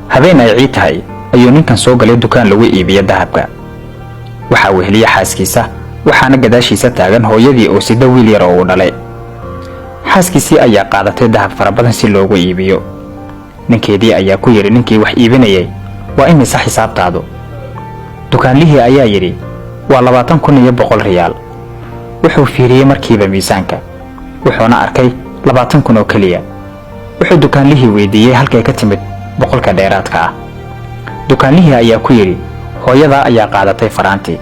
habeen ay ciid tahay ayuu ninkan soo galay dukaan lagu iibiyo dahabka. waxa uu heliyay xaaskiisa, waxaana gadaashiisa taagan hooyadii oo sida wiil yar oo u dhalay. xaaskiisii ayaa qaadatay dahab fara badan si loogu iibiyo. ninkeedii ayaa ku yiri ninkii wax iibinayay, waa imisa xisaabtaadu? dukaanlihii ayaa yiri, waa 20,100 riyaal. wuxuu fiiriyay markiiba miisaanka, wuxuuna arkay 20,000 oo kaliya. wuxuu dukaanlihii weydiiyay halkay ka timid boqolka dheeraadka ah. dukaanlihii ayaa ku yiri, hooyada ayaa qaadatay faraanti.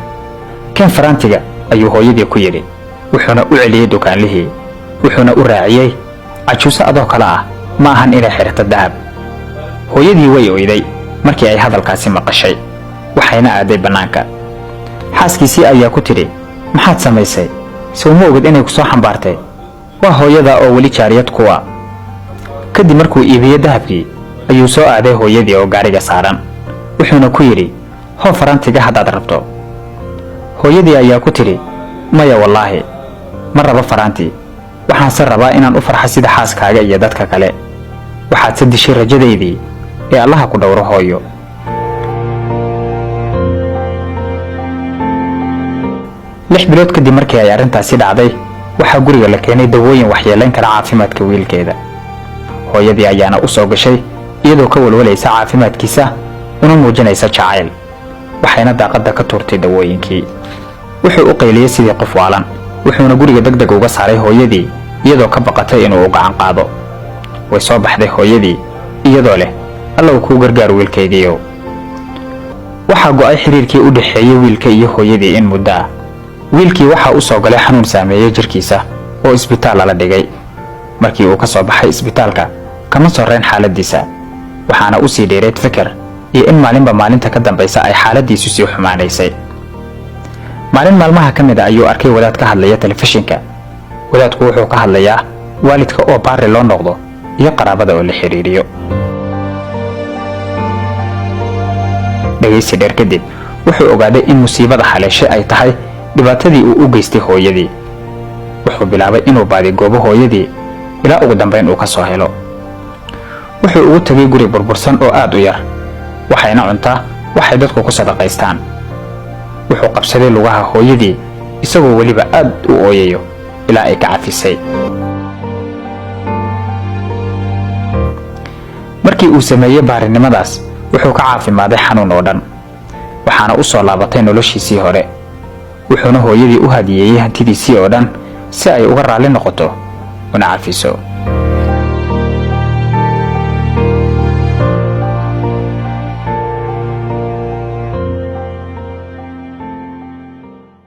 kan faraantiga ayuu hooyadii ku yiri, wuxuuna u celiyay dukaanlihii, wuxuuna u raaciyay, cajuuso adoo kala ah ma ahan inay xirto dahab. hooyadii way oyday markii ay hadalkaasi maqashay, waxayna aaday banaanka. xaaskiisii ayaa ku tiri, maxaad samaysay? soo ma ogid inay ku soo xambaartay? waa hooyada oo weli jaariyad kuwa. kadib markuu iibiyay dahabkii ayuu soo aaday hooyadii oo gaariga saaran, wuxuuna ku yiri, hoo faraantiga haddaad rabto. hooyadii ayaa ku tiri, maya wallaahi ma rabo faraanti, waxaanse rabaa inaan u farxo sida xaaskaaga iyo dadka kale. waxaad se dishay rajadaydii ee allaha ku dhowro hooyo. 6 bilood kadib markii ay arrintaasi dhacday, waxaa guriga la keenay dawooyin waxyeelayn kara caafimaadka wiilkeeda. hooyadii ayaana u soo gashay iyadoo ka walwalaysa caafimaadkiisa una muujinaysa jacayl, waxayna daaqadda ka tuurtay dawooyinkii. wuxuu u qayliyay sidii qof waalan, wuxuuna guriga degdeg uga saaray hooyadii iyadoo ka baqatay inuu u gacan qaado. way soo baxday hooyadii iyadoo leh, allow kuu gargaar wiilkaygiiyow. waxaa go'ay xiriirkii u dhaxeeyay wiilka iyo hooyadii in muddo ah. wiilkii waxaa u soo galay xanuun saameeyay jirkiisa oo isbitaal la dhigay. markii uu ka soo baxay isbitaalka kama soreyn xaaladiisa, waxaana u sii dheereed fikir iyo in maalinba maalinta ka dambaysa ay xaaladiisu sii xumaanaysay. maalin maalmaha ka mid ah ayuu arkay wadaad ka hadlaya telefishinka. wadaadku wuxuu ka hadlayaa waalidka oo baari loo noqdo iyo qaraabada oo la xiriiriyo. dhageysi dheer kadib wuxuu ogaaday in musiibada haleeshay ay tahay dhibaatadii uu u geystay hooyadii. wuxuu bilaabay inuu baadi goobo hooyadii ilaa ugu dambeyn uu ka soo helo. wuxuu ugu tagay guri burbursan oo aad u yar, waxayna cuntaa waxay dadku ku sadaqaystaan. wuxuu qabsaday lugaha hooyadii isagoo weliba aad u ooyayo ilaa ay ka cafisay. markii uu sameeyay baarinimadaas wuxuu ka caafimaaday xanuun oo dhan, waxaana u soo laabatay noloshiisii hore. wuxuuna hooyadii u hadiyeeyay hantidiisii oo dhan si ay uga raali noqoto una cafiso.